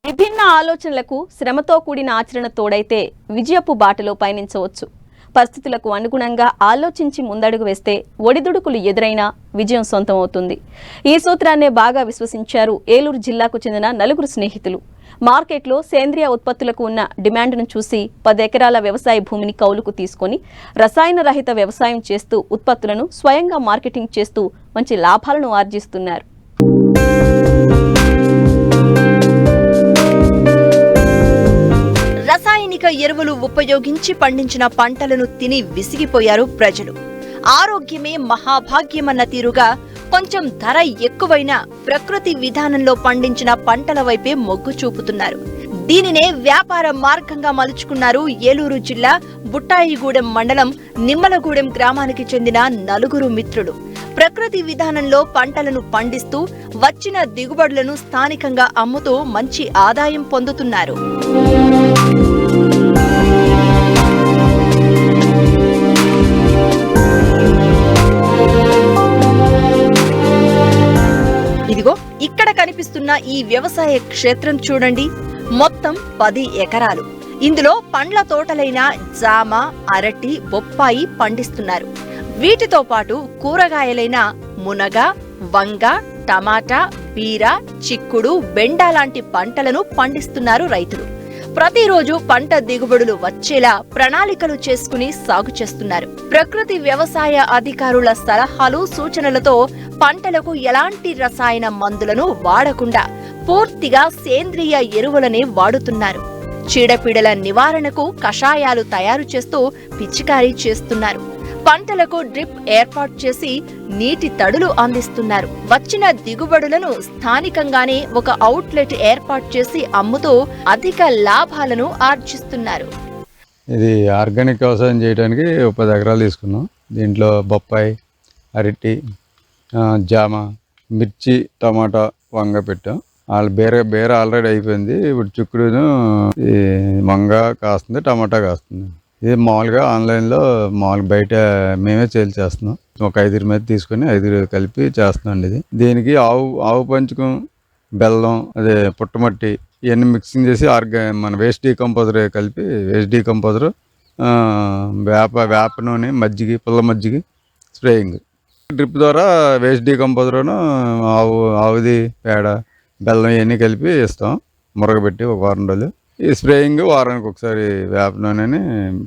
విభిన్న ఆలోచనలకు శ్రమతో కూడిన ఆచరణ తోడైతే విజయపు బాటలో పయనించవచ్చు. పరిస్థితులకు అనుగుణంగా ఆలోచించి ముందడుగు వేస్తే ఒడిదుడుకులు ఎదురైనా విజయం సొంతమవుతుంది. ఈ సూత్రాన్నే బాగా విశ్వసించారు ఏలూరు జిల్లాకు చెందిన నలుగురు స్నేహితులు. మార్కెట్లో సేంద్రియ ఉత్పత్తులకు ఉన్న డిమాండ్ను చూసి 10 ఎకరాల వ్యవసాయ భూమిని కౌలుకు తీసుకొని రసాయన రహిత వ్యవసాయం చేస్తూ ఉత్పత్తులను స్వయంగా మార్కెటింగ్ చేస్తూ మంచి లాభాలను ఆర్జిస్తున్నారు. రసాయనిక ఎరువులు ఉపయోగించి పండించిన పంటలను తిని విసిగిపోయారు ప్రజలు. ఆరోగ్యమే మహాభాగ్యమన్న తీరుగా కొంచెం ధర ఎక్కువైనా ప్రకృతి విధానంలో పండించిన పంటల వైపే మొగ్గు చూపుతున్నారు. దీనినే వ్యాపార మార్గంగా మలుచుకున్నారు ఏలూరు జిల్లా బుట్టాయిగూడెం మండలం నిమ్మలగూడెం గ్రామానికి చెందిన నలుగురు మిత్రులు. ప్రకృతి విధానంలో పంటలను పండిస్తూ వచ్చిన దిగుబడులను స్థానికంగా అమ్ముతూ మంచి ఆదాయం పొందుతున్నారు. ఇదిగో ఇక్కడ కనిపిస్తున్న ఈ వ్యవసాయ క్షేత్రం చూడండి. మొత్తం 10 ఎకరాలు. ఇందులో పండ్ల తోటలైన జామ, అరటి, బొప్పాయి పండిస్తున్నారు. వీటితో పాటు కూరగాయలైన మునగ, వంగ, టమాటా, బీర, చిక్కుడు, బెండ లాంటి పంటలను పండిస్తున్నారు రైతులు. ప్రతిరోజు పంట దిగుబడులు వచ్చేలా ప్రణాళికలు చేసుకుని సాగు చేస్తున్నారు. ప్రకృతి వ్యవసాయ అధికారుల సలహాలు, సూచనలతో పంటలకు ఎలాంటి రసాయన మందులను వాడకుండా పూర్తిగా సేంద్రియ ఎరువులనే వాడుతున్నారు. చీడపీడల నివారణకు కషాయాలు తయారు చేస్తూ పిచికారీ చేస్తున్నారు. పంటలకు డ్రిప్ ఏర్పాటు చేసి నీటి తడులు అందిస్తున్నారు. వచ్చిన దిగుబడులను స్థానికంగానే ఒక అవుట్లెట్ ఏర్పాటు చేసి అమ్ముతూ అధిక లాభాలను ఆర్జిస్తున్నారు. ఇది ఆర్గానిక్ వ్యవసాయం చేయడానికి 10 ఎకరాలు తీసుకున్నాం. దీంట్లో బొప్పాయి, అరటి, జామ, మిర్చి, టమాటా, వంగ పెట్టాం. వాళ్ళు బేర ఆల్రెడీ అయిపోయింది. ఇప్పుడు చిక్కుడును వంగ కాస్తుంది, టమాటా కాస్తుంది. ఇది మామూలుగా ఆన్లైన్లో బయట మేమే సేల్ చేస్తున్నాం. ఒక 5 మీద తీసుకొని 5 కలిపి చేస్తున్నాం. ఇది దీనికి ఆవు పంచకం, బెల్లం, అదే పుట్టమట్టి ఇవన్నీ మిక్సింగ్ చేసి మన వేస్ట్ డీకంపోజర్ కలిపి వేస్ట్ డీకంపోజర్, వేప నూనె, మజ్జిగ, పుల్ల మజ్జిగ స్ప్రేయింగ్. డ్రిప్ ద్వారా వేస్ట్ డీకంపోజర్ను ఆవుది పేడ, బెల్లం ఇవన్నీ కలిపి ఇస్తాం. మురగబెట్టి ఒక వారం రోజులు. ఈ స్ప్రేయింగ్ వారానికి ఒకసారి వేప నూనెని,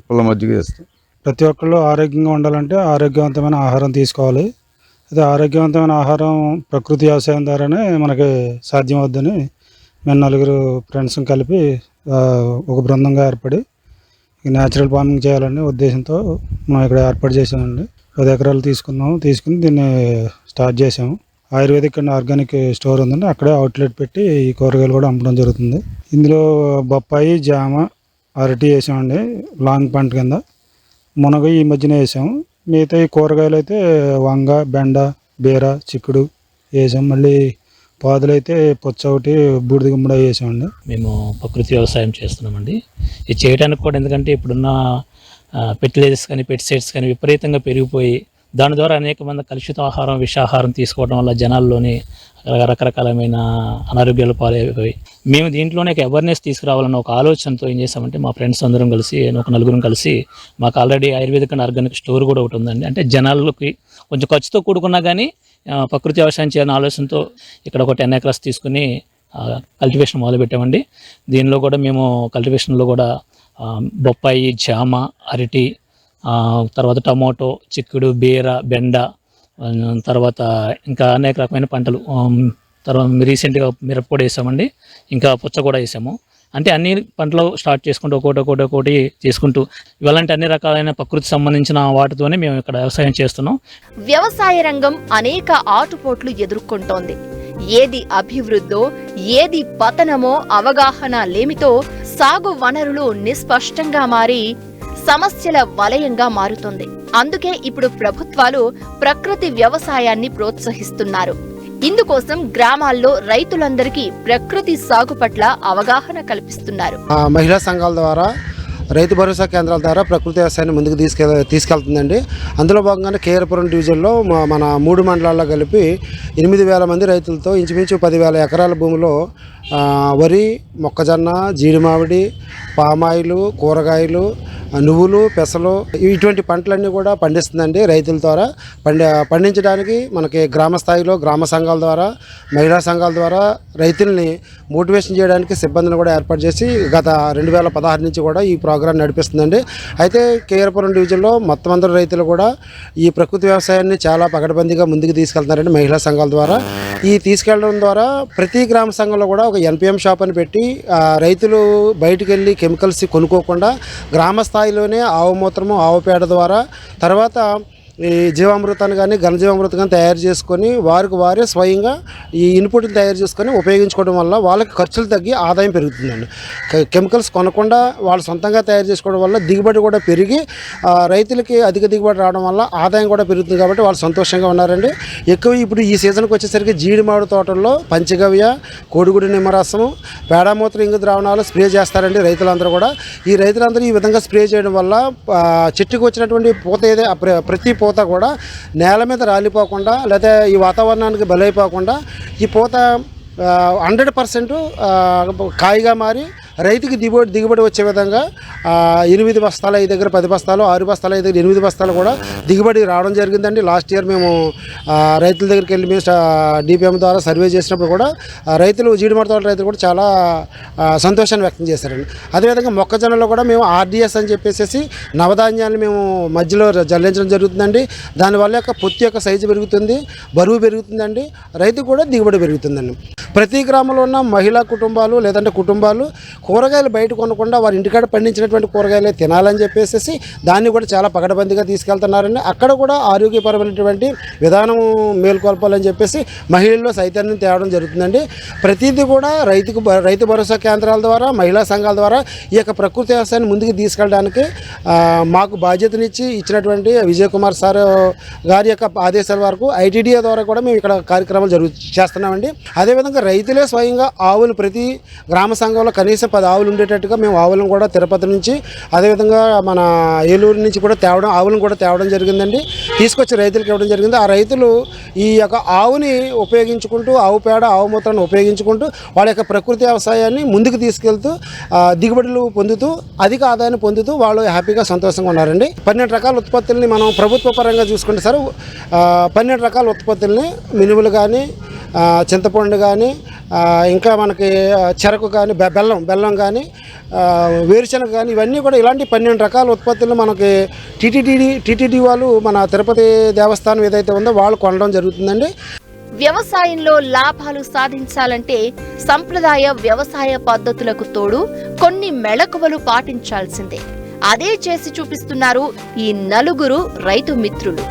పుల్ల మజ్జిగ ఇస్తాం. ప్రతి ఒక్కళ్ళు ఆరోగ్యంగా ఉండాలంటే ఆరోగ్యవంతమైన ఆహారం తీసుకోవాలి. అదే ఆరోగ్యవంతమైన ఆహారం ప్రకృతి వ్యవసాయం ద్వారానే మనకి సాధ్యం అవుద్దని మేము 4 ఫ్రెండ్స్ కలిపి ఒక బృందంగా ఏర్పడి న్యాచురల్ ఫార్మింగ్ చేయాలనే ఉద్దేశంతో మనం ఇక్కడ ఏర్పాటు చేసామండి. 10 ఎకరాలు తీసుకుని దీన్ని స్టార్ట్ చేసాము. ఆయుర్వేదిక్ అండ్ ఆర్గానిక్ స్టోర్ ఉందండి. అక్కడే అవుట్లెట్ పెట్టి ఈ కూరగాయలు కూడా అమ్మడం జరుగుతుంది. ఇందులో బొప్పాయి, జామ, అరటి వేసామండి లాంగ్ పంట కింద. మునగ ఈ మధ్యన వేసాము. మిగతా ఈ కూరగాయలు అయితే వంగ, బెండ, బీర, చిక్కుడు వేసాం. మళ్ళీ పాదులైతే పొచ్చ ఒకటి, బూడిద గుమ్మడి వేసామండి. మేము ప్రకృతి వ్యవసాయం చేస్తున్నామండి. ఇది చేయడానికి కూడా ఎందుకంటే ఇప్పుడున్న ఫెర్టిలైజర్స్ కానీ పెస్టిసైడ్స్ కానీ విపరీతంగా పెరిగిపోయి దాని ద్వారా అనేక మంది కలుషిత ఆహారం, విషాహారం తీసుకోవడం వల్ల జనాల్లోని రకరకాలమైన అనారోగ్యాలు పాలైపోయి మేము దీంట్లోనే అవేర్నెస్ తీసుకురావాలన్న ఒక ఆలోచనతో ఏం చేసామంటే మా ఫ్రెండ్స్ అందరం కలిసి, ఒక 9 కలిసి, మాకు already ayurvedic and organic store కూడా ఒకటి ఉందండి. అంటే జనాలకి కొంచెం ఖర్చుతో కూడుకున్నా కానీ ప్రకృతి వ్యవసాయం చేయాలనే ఆలోచనతో ఇక్కడ ఒక 10 ఎకరాస్ తీసుకుని కల్టివేషన్ మొదలుపెట్టామండి. దీనిలో కూడా మేము కల్టివేషన్లో కూడా బొప్పాయి, జామ, అరటి, తర్వాత టమాటో, చిక్కుడు, బీర, బెండ, తర్వాత ఇంకా అనేక రకమైన పంటలు. తర్వాత రీసెంట్గా మిరప కూడా వేసామండి. ఇంకా పుచ్చ కూడా వేసాము. అంటే అన్ని పంటలు స్టార్ట్ చేసుకుంటూ ఒక్కోటి చేసుకుంటూ ఇలాంటి అన్ని రకాలైన ప్రకృతి సంబంధించిన వాటితోనే మేము ఇక్కడ వ్యవసాయం చేస్తున్నాం. వ్యవసాయ రంగం అనేక ఆటుపోట్లు ఎదుర్కొంటోంది. ఏది అభివృద్ధో, ఏది పతనమో అవగాహన లేమితో సాగు వనరులు నిస్పష్టంగా మారి సమస్యల వలయంగా మారుతుంది. అందుకే ఇప్పుడు ప్రభుత్వాలు ప్రకృతి వ్యవసాయాన్ని ప్రోత్సహిస్తున్నారు. ఇందుకోసం గ్రామాల్లో రైతులందరికీ ప్రకృతి సాగు పట్ల అవగాహన కల్పిస్తున్నారు. మహిళా సంఘాల ద్వారా రైతు భరోసా కేంద్రాల ద్వారా ప్రకృతి వ్యవసాయాన్ని ముందుకు తీసుకెళ్తుందండి. అందులో భాగంగానే కేఆర్పురం డివిజన్లో మన 3 మండలాల్లో కలిపి 8,000 మంది రైతులతో ఇంచుమించు 10,000 ఎకరాల భూమిలో వరి, మొక్కజొన్న, జీడి మామిడి, పామాయిలు, కూరగాయలు, నువ్వులు, పెసలు ఇటువంటి పంటలన్నీ కూడా పండిస్తుందండి. రైతుల ద్వారా పండించడానికి మనకి గ్రామ స్థాయిలో గ్రామ సంఘాల ద్వారా, మహిళా సంఘాల ద్వారా రైతుల్ని మోటివేషన్ చేయడానికి సిబ్బందిని కూడా ఏర్పాటు చేసి గత 2016 నుంచి కూడా ఈ ప్రోగ్రాం నడిపిస్తుందండి. అయితే కేఆర్పురం డివిజన్లో మొత్తం అందరూ రైతులు కూడా ఈ ప్రకృతి వ్యవసాయాన్ని చాలా పకడ్బందీగా ముందుకు తీసుకెళ్తున్నారండి మహిళా సంఘాల ద్వారా. ఈ తీసుకెళ్లడం ద్వారా ప్రతి గ్రామ సంఘంలో కూడా ఒక NPM షాప్ అని పెట్టి రైతులు బయటికి వెళ్ళి కెమికల్స్ కొనుక్కోకుండా గ్రామ స్థాయిలోనే ఆవు మూత్రము, ఆవు పేడ ద్వారా తర్వాత ఈ జీవామృతాన్ని కానీ ఘనజీవామృతం కానీ తయారు చేసుకొని వారే స్వయంగా ఈ ఇన్పుట్ని తయారు చేసుకొని ఉపయోగించుకోవడం వల్ల వాళ్ళకి ఖర్చులు తగ్గి ఆదాయం పెరుగుతుందండి. కెమికల్స్ కొనకుండా వాళ్ళు సొంతంగా తయారు చేసుకోవడం వల్ల దిగుబడి కూడా పెరిగి రైతులకి అధిక దిగుబడి రావడం వల్ల ఆదాయం కూడా పెరుగుతుంది. కాబట్టి వాళ్ళు సంతోషంగా ఉన్నారండి. ఎక్కువ ఇప్పుడు ఈ సీజన్కి వచ్చేసరికి జీడి మామిడి తోటల్లో పంచగవ్య, కోడిగుడి నిమ్మరసము, పేడామూత్ర ఇంగు ద్రావణాలు స్ప్రే చేస్తారండి రైతులందరూ కూడా. ఈ రైతులందరూ ఈ విధంగా స్ప్రే చేయడం వల్ల చెట్టుకు వచ్చినటువంటి పూత ప్రతి పూత కూడా నేల మీద రాలిపోకుండా లేదా ఈ వాతావరణానికి బలైపోకుండా ఈ పూత 100% కాయగా మారి రైతుకి దిగుబడి వచ్చే విధంగా 8 బస్తాలు అయ్యే దగ్గర 10 బస్తాలు, 6 బస్తాలు అయ్యే దగ్గర 8 బస్తాలు కూడా దిగుబడి రావడం జరిగిందండి. లాస్ట్ ఇయర్ మేము రైతుల దగ్గరికి వెళ్ళి మేము DPM ద్వారా సర్వే చేసినప్పుడు కూడా రైతులు, జీడిమడి తోట రైతులు కూడా చాలా సంతోషాన్ని వ్యక్తం చేశారండి. అదేవిధంగా మొక్కజొన్నలో కూడా మేము RDS అని చెప్పేసి నవధాన్యాన్ని మేము మధ్యలో జల్లించడం జరుగుతుందండి. దానివల్ల పొత్తు యొక్క సైజు పెరుగుతుంది, బరువు పెరుగుతుందండి, రైతు కూడా దిగుబడి పెరుగుతుందండి. ప్రతి గ్రామంలో ఉన్న మహిళా కుటుంబాలు లేదంటే కుటుంబాలు కూరగాయలు బయట కొనకుండా వారి ఇంటికాడ పండించినటువంటి కూరగాయలే తినాలని చెప్పేసి దాన్ని కూడా చాలా పకడ్బందీగా తీసుకెళ్తున్నారండి. అక్కడ కూడా ఆరోగ్యపరమైనటువంటి విధానం మేల్కొల్పాలని చెప్పేసి మహిళల్లో చైతన్యం తేవడం జరుగుతుందండి. ప్రతిదీ కూడా రైతు భరోసా కేంద్రాల ద్వారా, మహిళా సంఘాల ద్వారా ఈ యొక్క ప్రకృతి వ్యవసాయాన్ని ముందుకు తీసుకెళ్ళడానికి మాకు బాధ్యతనిచ్చి ఇచ్చినటువంటి విజయ్ కుమార్ సార్ గారి యొక్క ఆదేశాల వరకు ITDA ద్వారా కూడా మేము ఇక్కడ కార్యక్రమాలు చేస్తున్నామండి. అదేవిధంగా రైతులే స్వయంగా ఆవులు ప్రతి గ్రామ సంఘంలో కనీసం 10 ఆవులు ఉండేటట్టుగా మేము ఆవులను కూడా తిరుపతి నుంచి అదేవిధంగా మన ఏలూరు నుంచి కూడా ఆవులను కూడా తేవడం జరిగిందండి. తీసుకొచ్చి రైతులకు ఇవ్వడం జరిగింది. ఆ రైతులు ఈ యొక్క ఆవుని ఉపయోగించుకుంటూ, ఆవు పేడ, ఆవు మూత్రాన్ని ఉపయోగించుకుంటూ వాళ్ళ యొక్క ప్రకృతి వ్యవసాయాన్ని ముందుకు తీసుకెళ్తూ దిగుబడులు పొందుతూ అధిక ఆదాయాన్ని పొందుతూ వాళ్ళు హ్యాపీగా సంతోషంగా ఉన్నారండి. 12 రకాల ఉత్పత్తుల్ని మనం ప్రభుత్వ పరంగా చూసుకుంటే సార్ 12 రకాల ఉత్పత్తుల్ని మినుములు కానీ, చింతపండు కానీ, ఇంకా మనకి చెరకు కానీ, బెల్లం కానీ, వేరుశనగ కానీ ఇవన్నీ కూడా ఇలాంటి 12 రకాల ఉత్పత్తులు మనకి టీటీడీ వాళ్ళు మన తిరుపతి దేవస్థానం ఏదైతే ఉందో వాళ్ళు కొనడం జరుగుతుందండి. వ్యవసాయంలో లాభాలు సాధించాలంటే సంప్రదాయ వ్యవసాయ పద్ధతులకు తోడు కొన్ని మెళకువలు పాటించాల్సిందే. అదే చేసి చూపిస్తున్నారు ఈ నలుగురు రైతు మిత్రులు.